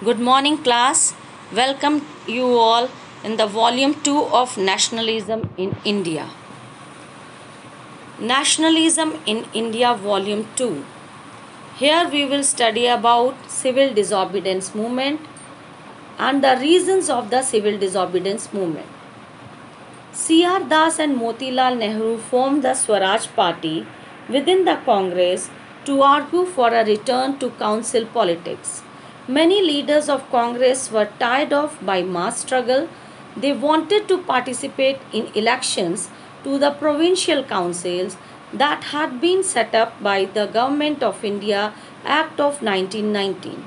Good morning, class. Welcome you all in the volume 2 of Nationalism in India. Nationalism in India, volume 2. Here we will study about civil disobedience movement and the reasons of the civil disobedience movement. C.R. Das and Motilal Nehru formed the Swaraj Party within the Congress to argue for a return to council politics. Many leaders of Congress were tired of by mass struggle. They wanted to participate in elections to the provincial councils that had been set up by the Government of India Act of 1919.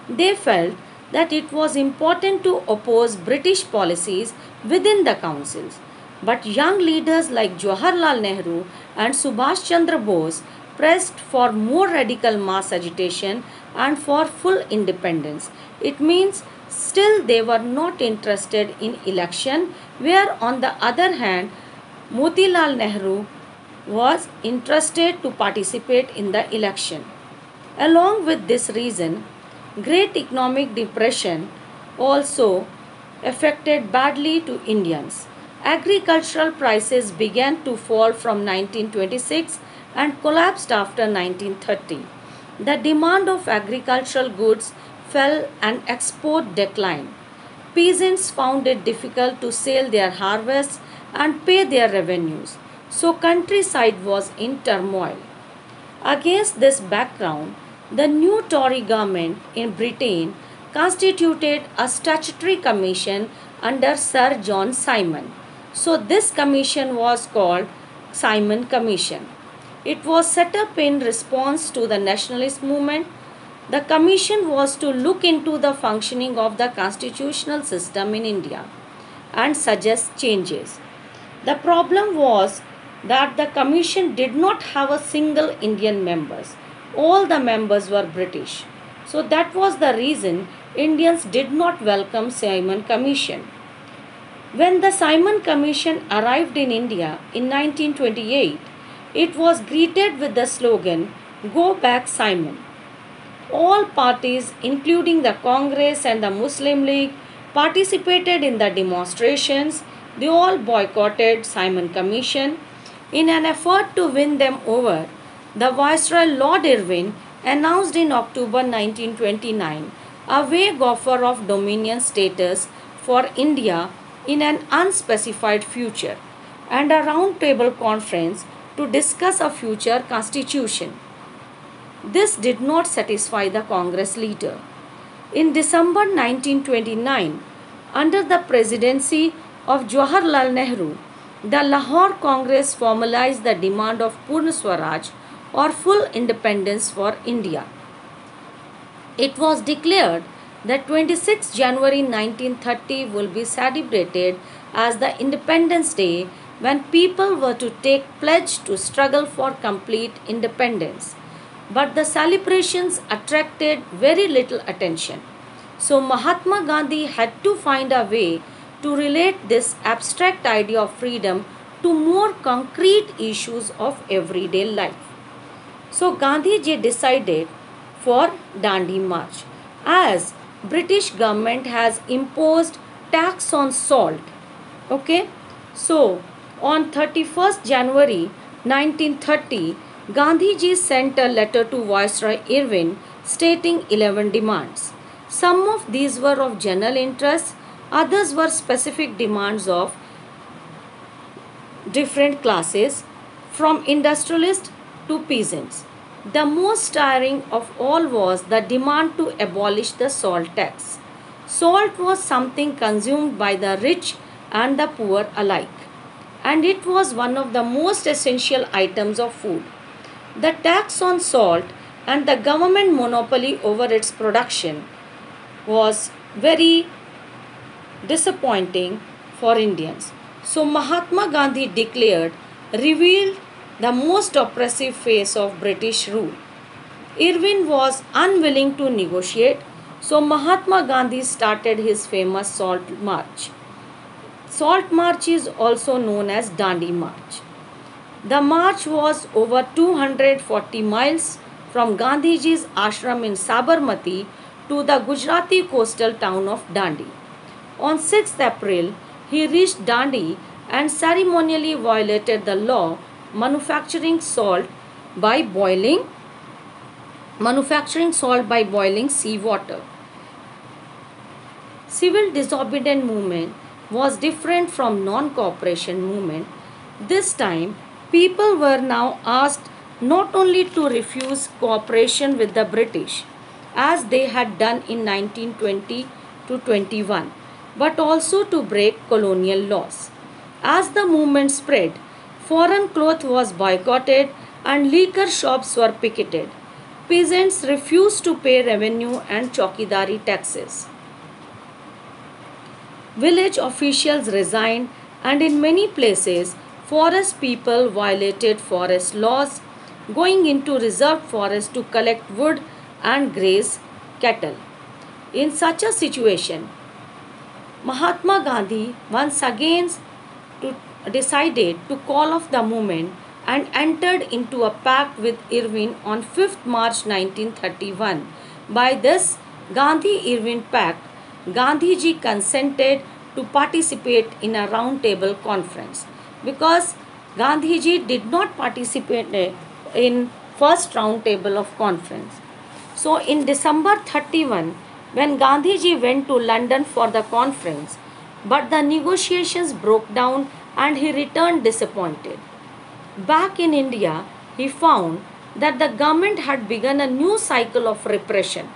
They felt that it was important to oppose British policies within the councils. But young leaders like Jawaharlal Nehru and Subhash Chandra Bose pressed for more radical mass agitation and for full independence. It means still they were not interested in election, where on the other hand Motilal Nehru was interested to participate in the election. Along with this reason, Great Economic Depression also affected badly to Indians. Agricultural prices began to fall from 1926 and collapsed after 1930. The demand of agricultural goods fell and export declined. Peasants found it difficult to sell their harvests and pay their revenues, so countryside was in turmoil. Against this background, the new Tory government in Britain constituted a statutory commission under Sir John Simon. So this commission was called Simon Commission. It was set up in response to the nationalist movement. The commission was to look into the functioning of the constitutional system in India and suggest changes. The problem was that the commission did not have a single Indian members. All the members were British. So that was the reason Indians did not welcome Simon Commission. When the Simon Commission arrived in India in 1928, it was greeted with the slogan, "Go back Simon." All parties, including the Congress and the Muslim League, participated in the demonstrations. They all boycotted Simon Commission. In an effort to win them over, the Viceroy Lord Irwin announced in October 1929 a vague offer of dominion status for India in an unspecified future and a round table conference to discuss a future constitution. This did not satisfy the Congress leader. In December 1929, under the presidency of Jawaharlal Nehru, the Lahore Congress formalized the demand of Purna Swaraj or full independence for India. It was declared that 26 January 1930 will be celebrated as the Independence Day, when people were to take pledge to struggle for complete independence. But the celebrations attracted very little attention. So Mahatma Gandhi had to find a way to relate this abstract idea of freedom to more concrete issues of everyday life. So Gandhi ji decided for Dandi March, as British government has imposed tax on salt. Okay, so on 31st January 1930, Gandhi ji sent a letter to Viceroy Irwin stating 11 demands. Some of these were of general interest, others were specific demands of different classes, from industrialists to peasants. The most tiring of all was the demand to abolish the salt tax. Salt was something consumed by the rich and the poor alike, and it was one of the most essential items of food. The tax on salt and the government monopoly over its production was very disappointing for Indians. So Mahatma Gandhi revealed the most oppressive face of British rule. Irwin was unwilling to negotiate, so Mahatma Gandhi started his famous Salt March. Salt March is also known as Dandi March. The march was over 240 miles from Gandhiji's ashram in Sabarmati to the Gujarati coastal town of Dandi. On 6th April, he reached Dandi and ceremonially violated the law manufacturing salt by boiling seawater. Civil disobedient movement was different from non-cooperation movement. This time, people were now asked not only to refuse cooperation with the British, as they had done in 1920 to 21, but also to break colonial laws. As the movement spread, foreign cloth was boycotted and liquor shops were picketed. Peasants refused to pay revenue and chowkidari taxes. Village officials resigned, and in many places, forest people violated forest laws, going into reserved forest to collect wood and graze cattle. In such a situation, Mahatma Gandhi once again decided to call off the movement and entered into a pact with Irvine on 5th March 1931. By this Gandhi-Irvine pact, Gandhiji consented to participate in a round table conference because Gandhiji did not participate in first round table of conference. So in December 31, when Gandhiji went to London for the conference, but the negotiations broke down and he returned disappointed. Back in India, he found that the government had begun a new cycle of repression.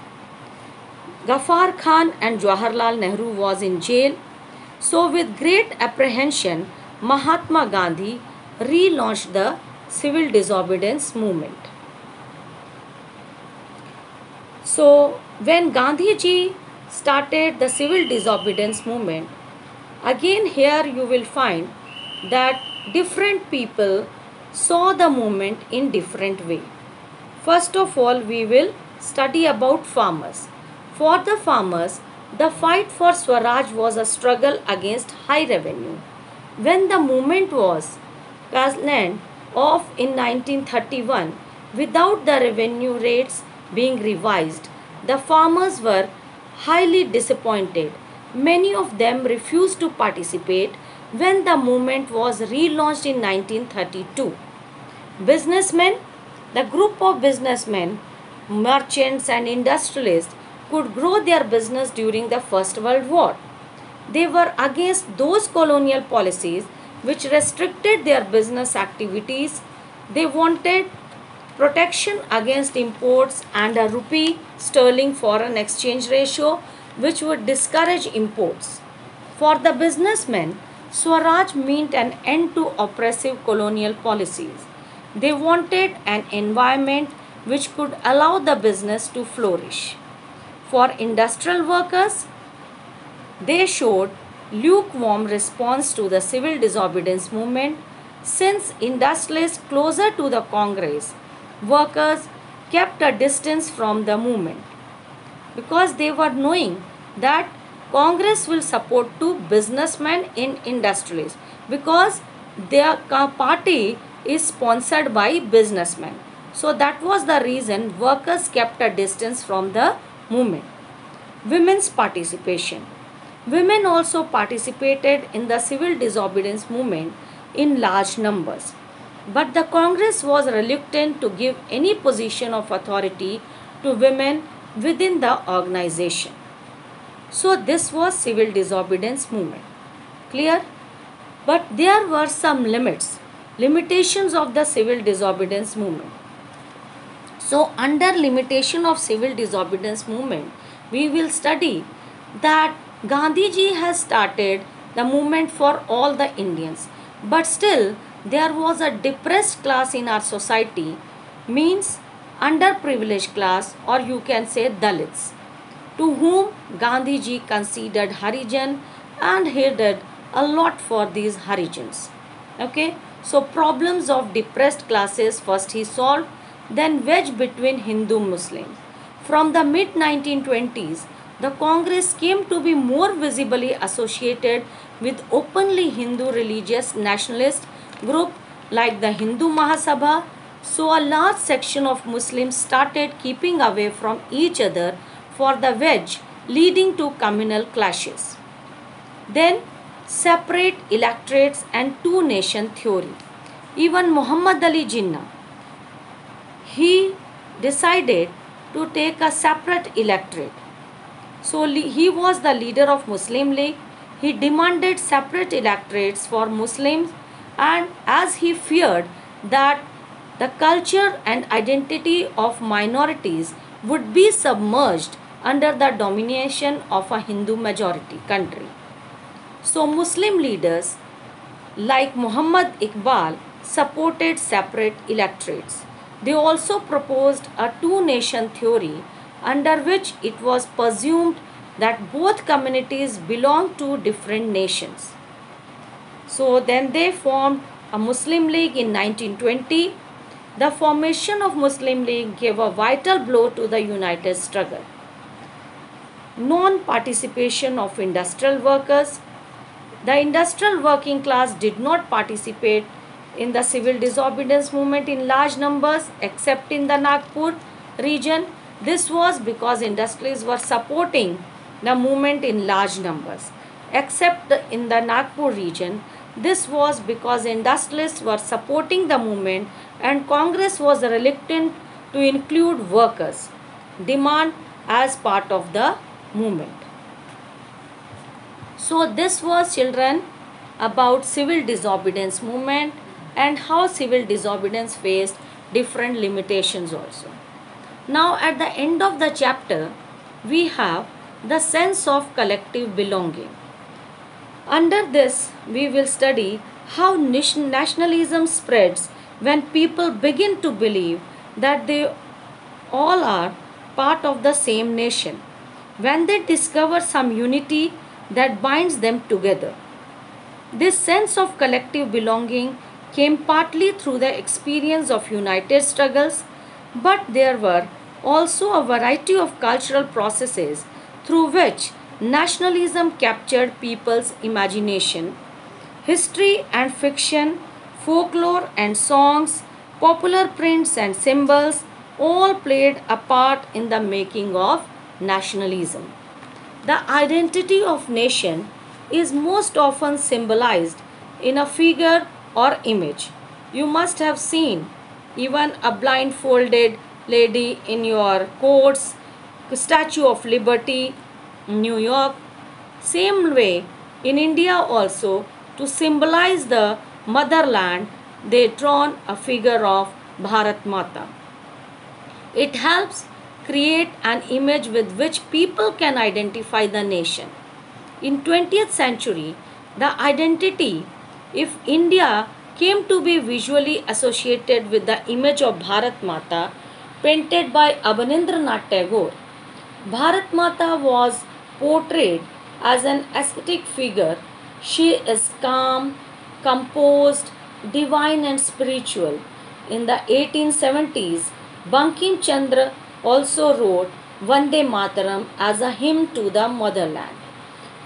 Ghaffar Khan and Jawaharlal Nehru was in jail. So with great apprehension, Mahatma Gandhi relaunched the civil disobedience movement. So when Gandhiji started the civil disobedience movement, again here you will find that different people saw the movement in different way. First of all, we will study about farmers. For the farmers, the fight for Swaraj was a struggle against high revenue. When the movement was cancelled off in 1931 without the revenue rates being revised, the farmers were highly disappointed. Many of them refused to participate when the movement was relaunched in 1932. Businessmen, the group of businessmen, merchants and industrialists could grow their business during the First World War. They were against those colonial policies which restricted their business activities. They wanted protection against imports and a rupee sterling foreign exchange ratio which would discourage imports. For the businessmen, Swaraj meant an end to oppressive colonial policies. They wanted an environment which could allow the business to flourish. For industrial workers, they showed lukewarm response to the civil disobedience movement. Since industrialists closer to the Congress, workers kept a distance from the movement because they were knowing that Congress will support two businessmen in industrialists because their party is sponsored by businessmen. So that was the reason workers kept a distance from the movement. Women's participation. Women also participated in the civil disobedience movement in large numbers. But the Congress was reluctant to give any position of authority to women within the organization. So this was civil disobedience movement. Clear? But there were some limitations of the civil disobedience movement. So under limitation of civil disobedience movement, we will study that Gandhiji has started the movement for all the Indians. But still there was a depressed class in our society, means underprivileged class, or you can say Dalits, to whom Gandhiji considered Harijan and he did a lot for these Harijans. Okay, so problems of depressed classes first he solved, then wedge between Hindu Muslim. From the mid 1920s, the Congress came to be more visibly associated with openly Hindu religious nationalist group like the Hindu Mahasabha. So a large section of Muslims started keeping away from each other for the wedge leading to communal clashes. Then separate electorates and two-nation theory. Even Muhammad Ali Jinnah, he decided to take a separate electorate. So he was the leader of Muslim League. He demanded separate electorates for Muslims, and as he feared that the culture and identity of minorities would be submerged under the domination of a Hindu majority country. So Muslim leaders like Muhammad Iqbal supported separate electorates. They also proposed a two-nation theory under which it was presumed that both communities belong to different nations. So then they formed a Muslim League in 1920. The formation of Muslim League gave a vital blow to the united struggle. Non-participation of industrial workers. The industrial working class did not participate in the civil disobedience movement in large numbers except in the Nagpur region. This was because industrialists were supporting the movement in large numbers. Except in the Nagpur region, this was because industrialists were supporting the movement and Congress was reluctant to include workers' demand as part of the movement. So this was, children, about civil disobedience movement and how civil disobedience faced different limitations also. Now at the end of the chapter, we have the sense of collective belonging. Under this, we will study how nationalism spreads when people begin to believe that they all are part of the same nation, when they discover some unity that binds them together. This sense of collective belonging came partly through the experience of united struggles, but there were also a variety of cultural processes through which nationalism captured people's imagination. History and fiction, folklore and songs, popular prints and symbols all played a part in the making of nationalism. The identity of nation is most often symbolized in a figure or image. You must have seen even a blindfolded lady in your courts, Statue of Liberty, New York. Same way in India also, to symbolize the motherland, they drawn a figure of Bharat Mata. It helps create an image with which people can identify the nation. In 20th century, the identity, if India came to be visually associated with the image of Bharat Mata painted by Abanindranath Tagore, Bharat Mata was portrayed as an ascetic figure. She is calm, composed, divine and spiritual. In the 1870s, Bankim Chandra also wrote Vande Mataram as a hymn to the motherland.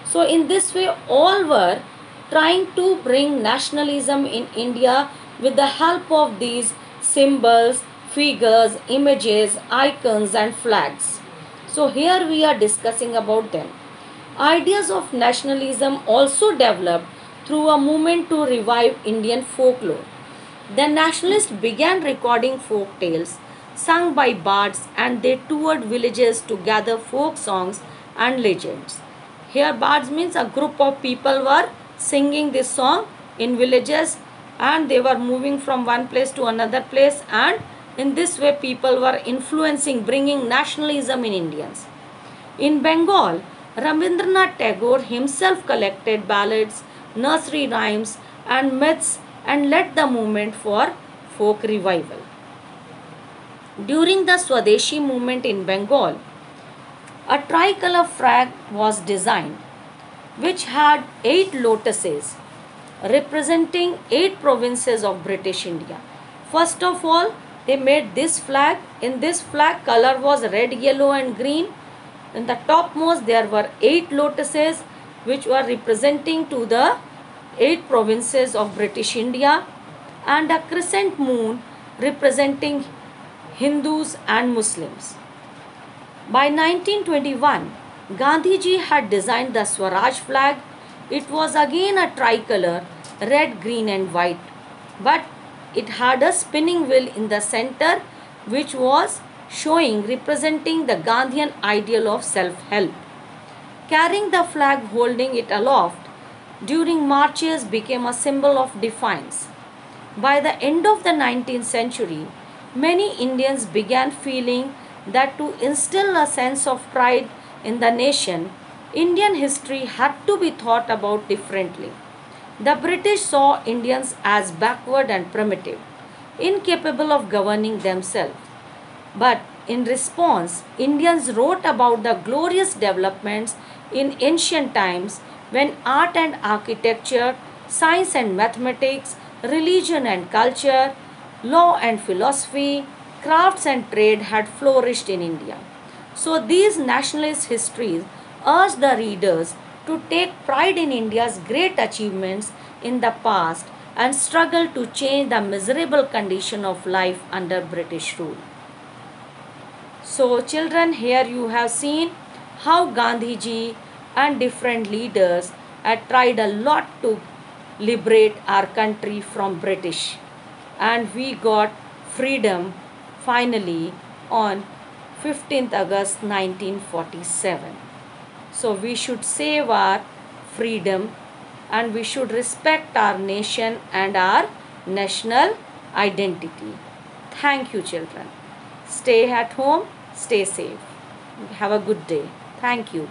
So in this way, all were trying to bring nationalism in India with the help of these symbols, figures, images, icons and flags. So here we are discussing about them. Ideas of nationalism also developed through a movement to revive Indian folklore. The nationalists began recording folk tales sung by bards and they toured villages to gather folk songs and legends. Here bards means a group of people were singing this song in villages and they were moving from one place to another place, and in this way people were influencing, bringing nationalism in Indians. In Bengal, Rabindranath Tagore himself collected ballads, nursery rhymes and myths and led the movement for folk revival. During the Swadeshi movement in Bengal, a tricolor flag was designed which had 8 lotuses representing 8 provinces of British India. First of all, they made this flag. In this flag, color was red, yellow and green. In the topmost, there were 8 lotuses which were representing to the 8 provinces of British India, and a crescent moon representing Hindus and Muslims. By 1921, Gandhiji had designed the Swaraj flag. It was again a tricolor, red, green and white, but it had a spinning wheel in the center which was showing representing the Gandhian ideal of self-help. Carrying the flag, holding it aloft during marches became a symbol of defiance. By the end of the 19th century, many Indians began feeling that to instill a sense of pride in the nation, Indian history had to be thought about differently. The British saw Indians as backward and primitive, incapable of governing themselves. But in response, Indians wrote about the glorious developments in ancient times when art and architecture, science and mathematics, religion and culture, law and philosophy, crafts and trade had flourished in India. So these nationalist histories urge the readers to take pride in India's great achievements in the past and struggle to change the miserable condition of life under British rule. So children, here you have seen how Gandhiji and different leaders had tried a lot to liberate our country from British, and we got freedom finally on 15th August 1947. So we should save our freedom and we should respect our nation and our national identity. Thank you children. Stay at home, stay safe. Have a good day. Thank you.